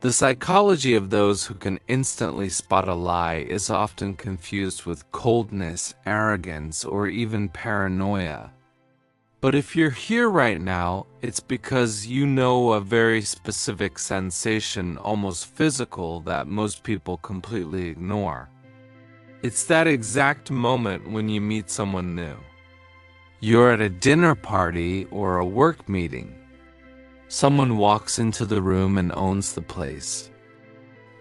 The psychology of those who can instantly spot a lie is often confused with coldness, arrogance, or even paranoia. But if you're here right now, it's because you know a very specific sensation, almost physical, that most people completely ignore. It's that exact moment when you meet someone new. You're at a dinner party or a work meeting. Someone walks into the room and owns the place.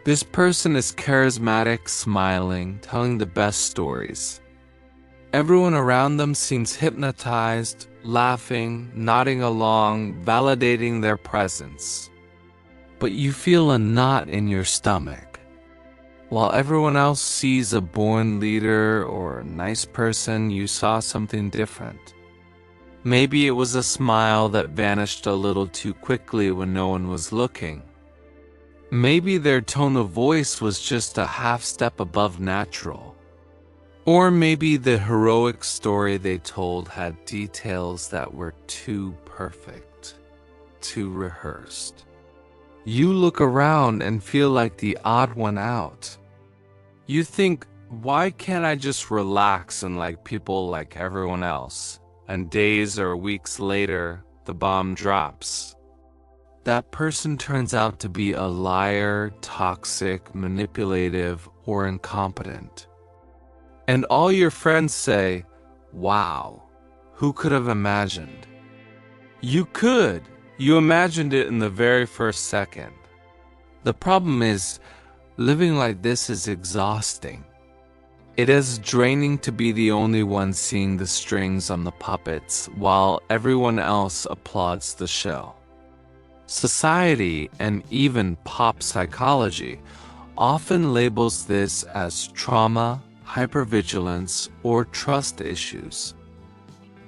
This person is charismatic, smiling, telling the best stories. Everyone around them seems hypnotized, laughing, nodding along, validating their presence. But you feel a knot in your stomach. While everyone else sees a born leader or a nice person, you saw something different. Maybe it was a smile that vanished a little too quickly when no one was looking. Maybe their tone of voice was just a half step above natural. Or maybe the heroic story they told had details that were too perfect, too rehearsed. You look around and feel like the odd one out. You think, why can't I just relax and like people like everyone else? And days or weeks later, the bomb drops. That person turns out to be a liar, toxic, manipulative, or incompetent. And all your friends say, wow, who could have imagined? You could. You imagined it in the very first second. The problem is, living like this is exhausting. It is draining to be the only one seeing the strings on the puppets while everyone else applauds the show. Society, and even pop psychology, often labels this as trauma, hypervigilance, or trust issues.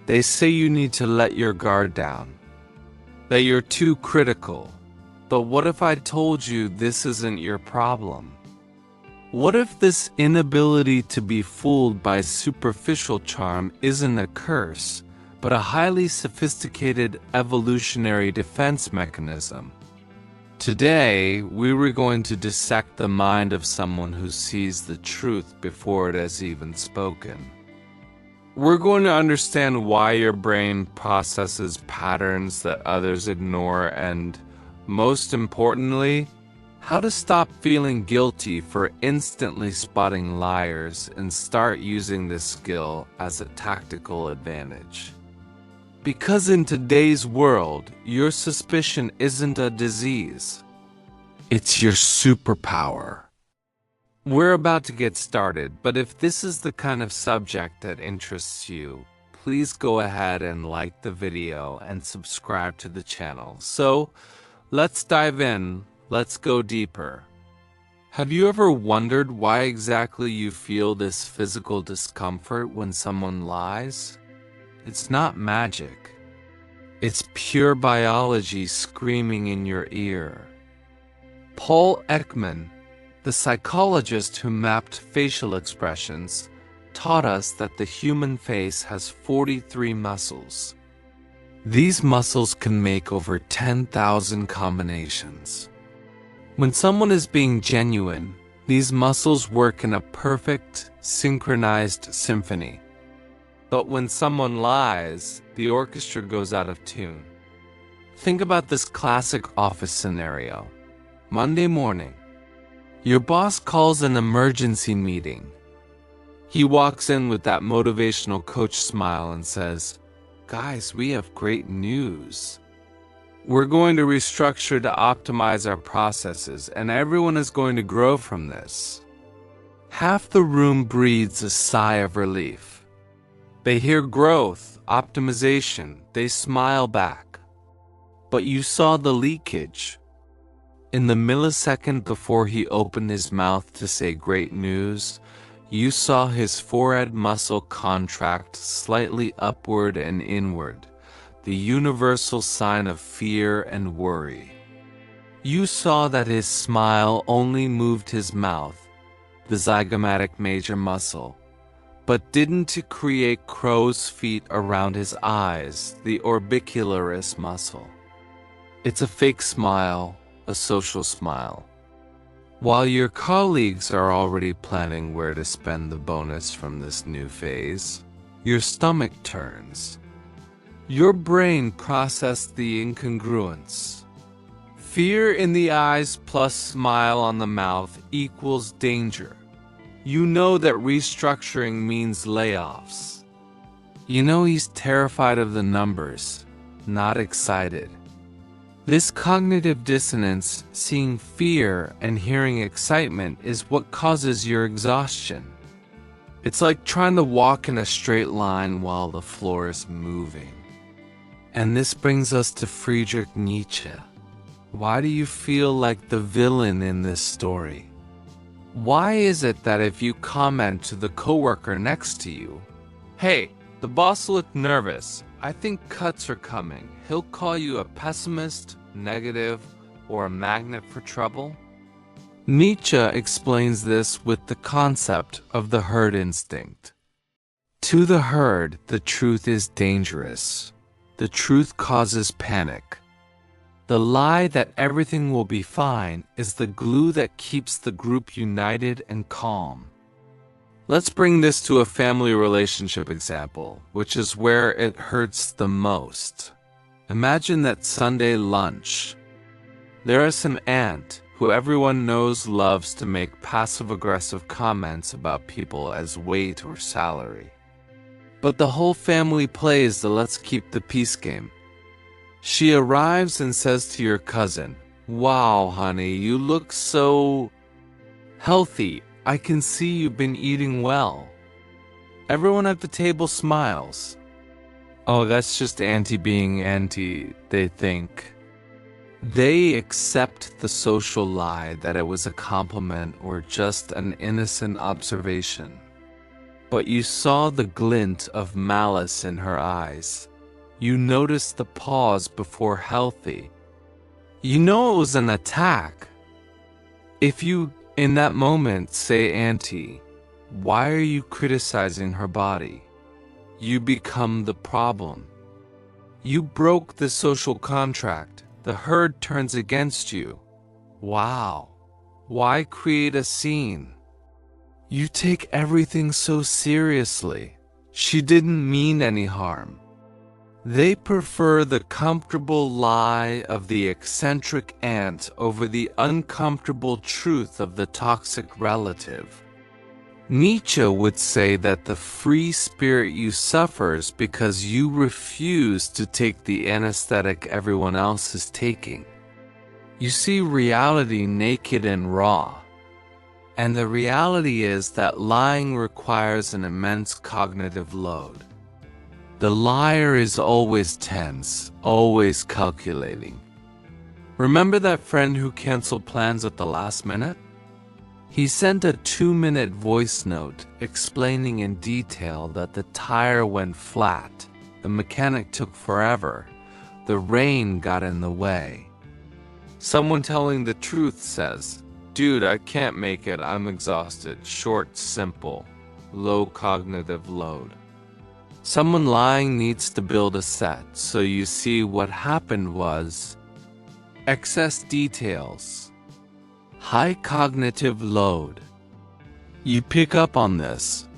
They say you need to let your guard down, that you're too critical. But what if I told you this isn't your problem? What if this inability to be fooled by superficial charm isn't a curse, but a highly sophisticated evolutionary defense mechanism? Today, we were going to dissect the mind of someone who sees the truth before it has even spoken. We're going to understand why your brain processes patterns that others ignore and, most importantly, how to stop feeling guilty for instantly spotting liars and start using this skill as a tactical advantage. Because in today's world, your suspicion isn't a disease. It's your superpower. We're about to get started, but if this is the kind of subject that interests you, please go ahead and like the video and subscribe to the channel. So, let's dive in. Let's go deeper. Have you ever wondered why exactly you feel this physical discomfort when someone lies? It's not magic. It's pure biology screaming in your ear. Paul Ekman, the psychologist who mapped facial expressions, taught us that the human face has 43 muscles. These muscles can make over 10,000 combinations. When someone is being genuine, these muscles work in a perfect, synchronized symphony. But when someone lies, the orchestra goes out of tune. Think about this classic office scenario. Monday morning. Your boss calls an emergency meeting. He walks in with that motivational coach smile and says, "Guys, we have great news. We're going to restructure to optimize our processes, and everyone is going to grow from this." Half the room breathes a sigh of relief. They hear growth, optimization, they smile back. But you saw the leakage. In the millisecond before he opened his mouth to say great news, you saw his forehead muscle contract slightly upward and inward, the universal sign of fear and worry. You saw that his smile only moved his mouth, the zygomatic major muscle, but didn't create crow's feet around his eyes, the orbicularis muscle. It's a fake smile, a social smile. While your colleagues are already planning where to spend the bonus from this new phase, your stomach turns. Your brain processed the incongruence. Fear in the eyes plus smile on the mouth equals danger. You know that restructuring means layoffs. You know he's terrified of the numbers, not excited. This cognitive dissonance, seeing fear and hearing excitement, is what causes your exhaustion. It's like trying to walk in a straight line while the floor is moving. And this brings us to Friedrich Nietzsche. Why do you feel like the villain in this story? Why is it that if you comment to the coworker next to you, "Hey, the boss looked nervous, I think cuts are coming," he'll call you a pessimist, negative, or a magnet for trouble? Nietzsche explains this with the concept of the herd instinct. To the herd, the truth is dangerous. The truth causes panic. The lie that everything will be fine is the glue that keeps the group united and calm. Let's bring this to a family relationship example, which is where it hurts the most. Imagine that Sunday lunch. There is some aunt who everyone knows loves to make passive-aggressive comments about people as weight or salary. But the whole family plays the let's keep the peace game. She arrives and says to your cousin, "Wow, honey, you look so healthy. I can see you've been eating well." Everyone at the table smiles. Oh, that's just auntie being auntie, they think. They accept the social lie that it was a compliment or just an innocent observation. But you saw the glint of malice in her eyes. You noticed the pause before healthy. You know it was an attack. If you, in that moment, say, "Auntie, why are you criticizing her body?" you become the problem. You broke the social contract. The herd turns against you. Wow. Why create a scene? You take everything so seriously. She didn't mean any harm. They prefer the comfortable lie of the eccentric aunt over the uncomfortable truth of the toxic relative. Nietzsche would say that the free spirit you suffers because you refuse to take the anesthetic everyone else is taking. You see reality naked and raw. And the reality is that lying requires an immense cognitive load. The liar is always tense, always calculating. Remember that friend who canceled plans at the last minute? He sent a 2-minute voice note explaining in detail that the tire went flat, the mechanic took forever, the rain got in the way. Someone telling the truth says, "Dude, I can't make it, I'm exhausted." Short, simple, low cognitive load. Someone lying needs to build a set, so you see what happened was excess details, high cognitive load. You pick up on this.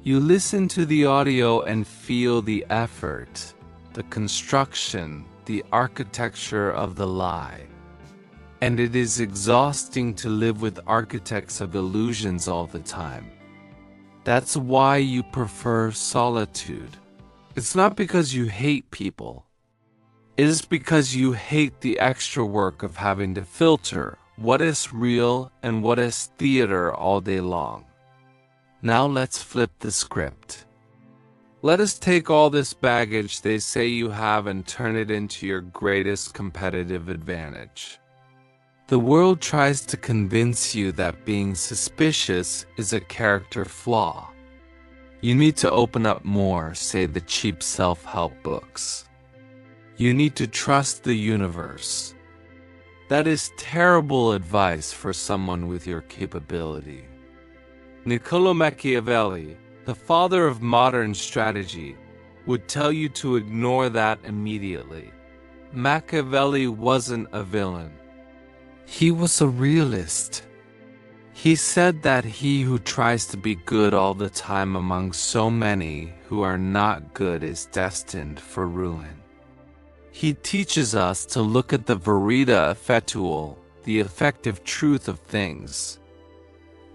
You listen to the audio and feel the effort, the construction, the architecture of the lie. And it is exhausting to live with architects of illusions all the time. That's why you prefer solitude. It's not because you hate people. It is because you hate the extra work of having to filter what is real and what is theater all day long. Now let's flip the script. Let us take all this baggage they say you have and turn it into your greatest competitive advantage. The world tries to convince you that being suspicious is a character flaw. You need to open up more, say the cheap self-help books. You need to trust the universe. That is terrible advice for someone with your capability. Niccolo Machiavelli, the father of modern strategy, would tell you to ignore that immediately. Machiavelli wasn't a villain. He was a realist. He said that he who tries to be good all the time among so many who are not good is destined for ruin. He teaches us to look at the verita effettual, the effective truth of things.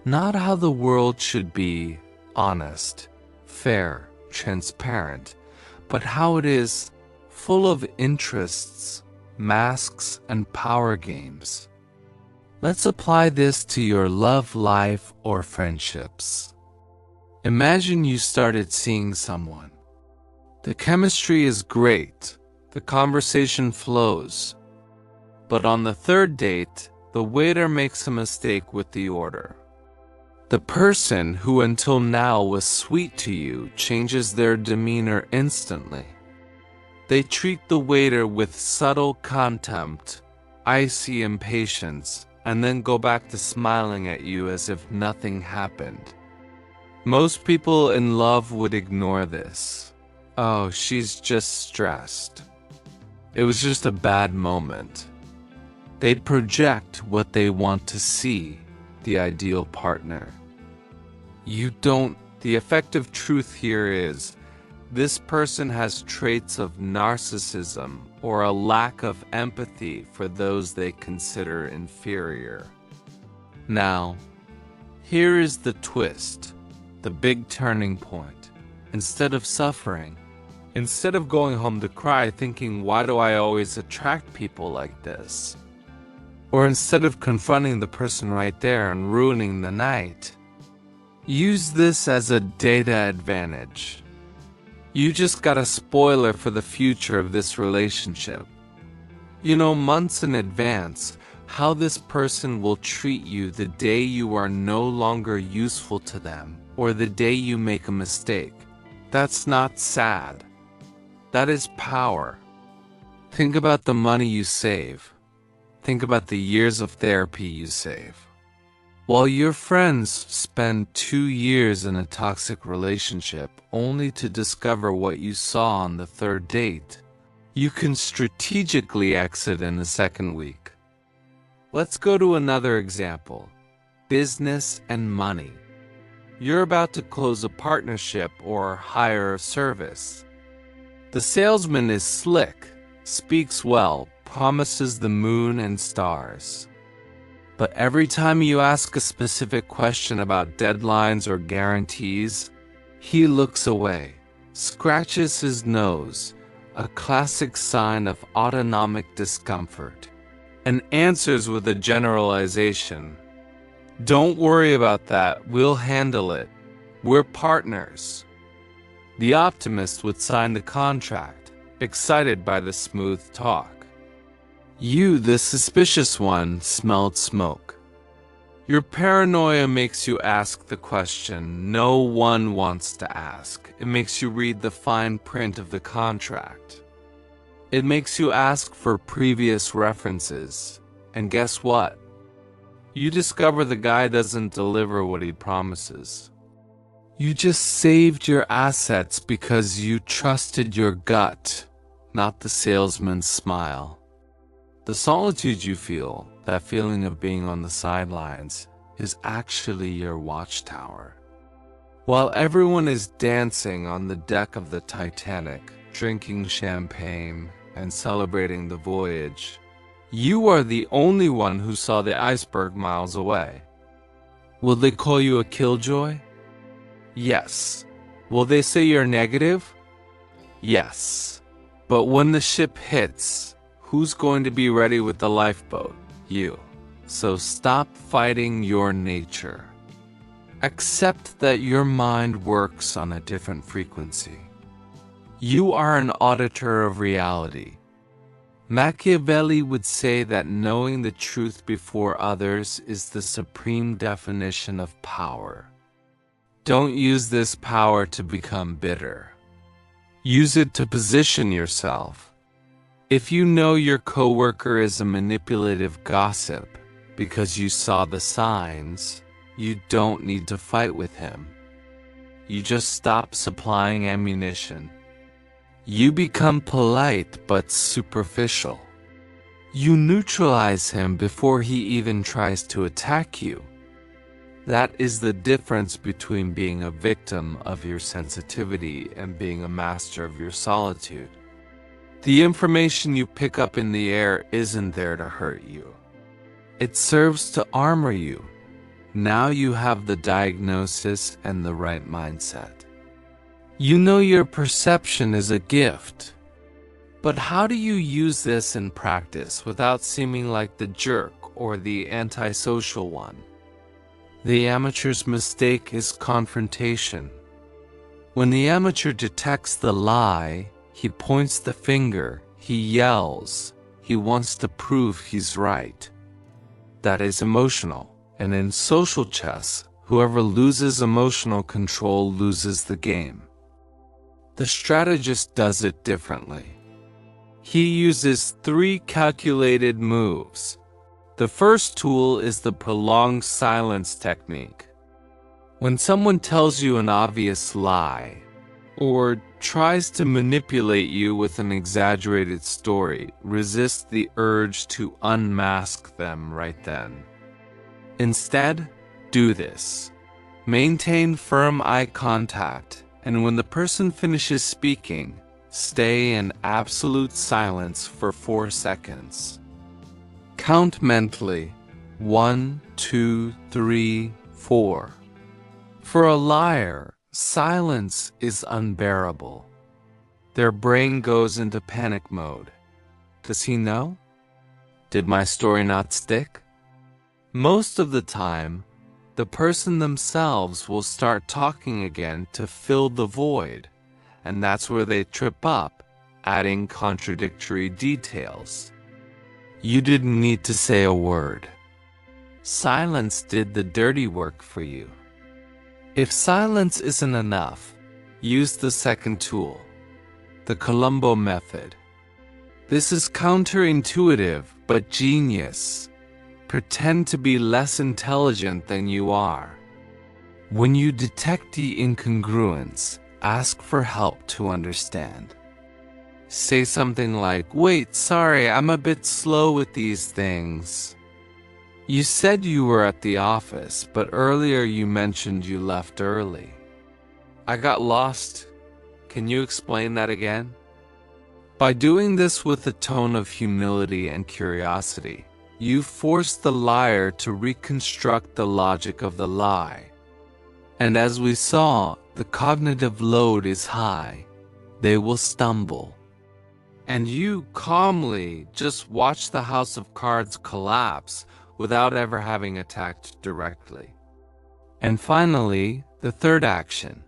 Not how the world should be, honest, fair, transparent, but how it is, full of interests, masks, and power games. Let's apply this to your love life or friendships. Imagine you started seeing someone. The chemistry is great, the conversation flows. But on the third date, the waiter makes a mistake with the order. The person who until now was sweet to you changes their demeanor instantly. They treat the waiter with subtle contempt, icy impatience, and then go back to smiling at you as if nothing happened. Most people in love would ignore this. Oh, she's just stressed. It was just a bad moment. They'd project what they want to see, the ideal partner. You don't. The effective truth here is, this person has traits of narcissism or a lack of empathy for those they consider inferior. Now, here is the twist, the big turning point. Instead of suffering, instead of going home to cry thinking, why do I always attract people like this? Or instead of confronting the person right there and ruining the night, use this as a data advantage. You just got a spoiler for the future of this relationship. You know months in advance how this person will treat you the day you are no longer useful to them or the day you make a mistake. That's not sad. That is power. Think about the money you save. Think about the years of therapy you save. While your friends spend 2 years in a toxic relationship only to discover what you saw on the third date, you can strategically exit in the second week. Let's go to another example. Business and money. You're about to close a partnership or hire a service. The salesman is slick, speaks well, promises the moon and stars. But every time you ask a specific question about deadlines or guarantees, he looks away, scratches his nose, a classic sign of autonomic discomfort, and answers with a generalization. Don't worry about that, we'll handle it. We're partners. The optimist would sign the contract, excited by the smooth talk. You, the suspicious one, smelled smoke. Your paranoia makes you ask the question no one wants to ask. It makes you read the fine print of the contract. It makes you ask for previous references. And guess what? You discover the guy doesn't deliver what he promises. You just saved your assets because you trusted your gut, not the salesman's smile. The solitude you feel, that feeling of being on the sidelines, is actually your watchtower. While everyone is dancing on the deck of the Titanic, drinking champagne and celebrating the voyage, you are the only one who saw the iceberg miles away. Will they call you a killjoy? Yes. Will they say you're negative? Yes. But when the ship hits, who's going to be ready with the lifeboat? You. So stop fighting your nature. Accept that your mind works on a different frequency. You are an auditor of reality. Machiavelli would say that knowing the truth before others is the supreme definition of power. Don't use this power to become bitter. Use it to position yourself. If you know your coworker is a manipulative gossip because you saw the signs, you don't need to fight with him. You just stop supplying ammunition. You become polite but superficial. You neutralize him before he even tries to attack you. That is the difference between being a victim of your sensitivity and being a master of your solitude. The information you pick up in the air isn't there to hurt you. It serves to armor you. Now you have the diagnosis and the right mindset. You know your perception is a gift. But how do you use this in practice without seeming like the jerk or the antisocial one? The amateur's mistake is confrontation. When the amateur detects the lie, he points the finger, he yells, he wants to prove he's right. That is emotional. And in social chess, whoever loses emotional control loses the game. The strategist does it differently. He uses 3 calculated moves. The first tool is the prolonged silence technique. When someone tells you an obvious lie, or tries to manipulate you with an exaggerated story, resist the urge to unmask them right then. Instead, do this. Maintain firm eye contact, and when the person finishes speaking, stay in absolute silence for 4 seconds. Count mentally 1, 2, 3, 4. For a liar, silence is unbearable. Their brain goes into panic mode. Does he know? Did my story not stick? Most of the time, the person themselves will start talking again to fill the void, and that's where they trip up, adding contradictory details. You didn't need to say a word. Silence did the dirty work for you. If silence isn't enough, use the second tool, the Columbo method. This is counterintuitive but genius. Pretend to be less intelligent than you are. When you detect the incongruence, ask for help to understand. Say something like, "Wait, sorry, I'm a bit slow with these things. You said you were at the office, but earlier you mentioned you left early. I got lost. Can you explain that again?" By doing this with a tone of humility and curiosity, you force the liar to reconstruct the logic of the lie. And as we saw, the cognitive load is high. They will stumble. And you calmly just watch the house of cards collapse without ever having attacked directly. And finally, the third action,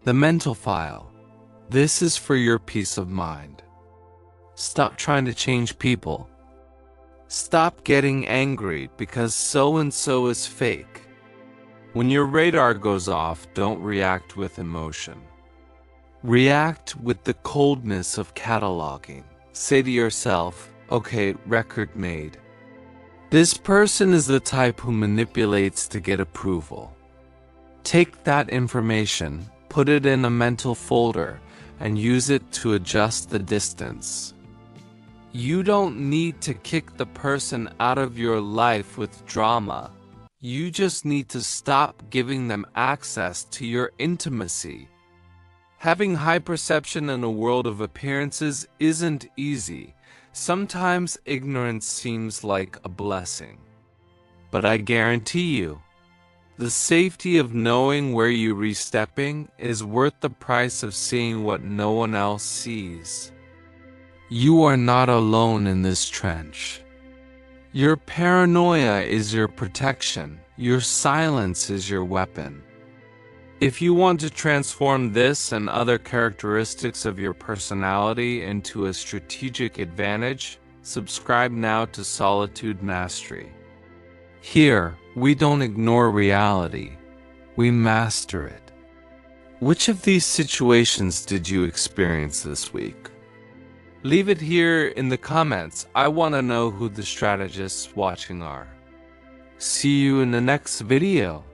the mental file. This is for your peace of mind. Stop trying to change people. Stop getting angry because so-and-so is fake. When your radar goes off, don't react with emotion. React with the coldness of cataloging. Say to yourself, okay, record made. This person is the type who manipulates to get approval. Take that information, put it in a mental folder, and use it to adjust the distance. You don't need to kick the person out of your life with drama. You just need to stop giving them access to your intimacy. Having high perception in a world of appearances isn't easy. Sometimes ignorance seems like a blessing. But I guarantee you, the safety of knowing where you're re-stepping is worth the price of seeing what no one else sees. You are not alone in this trench. Your paranoia is your protection. Your silence is your weapon. If you want to transform this and other characteristics of your personality into a strategic advantage, subscribe now to Solitude Mastery. Here, we don't ignore reality. We master it. Which of these situations did you experience this week? Leave it here in the comments. I want to know who the strategists watching are. See you in the next video.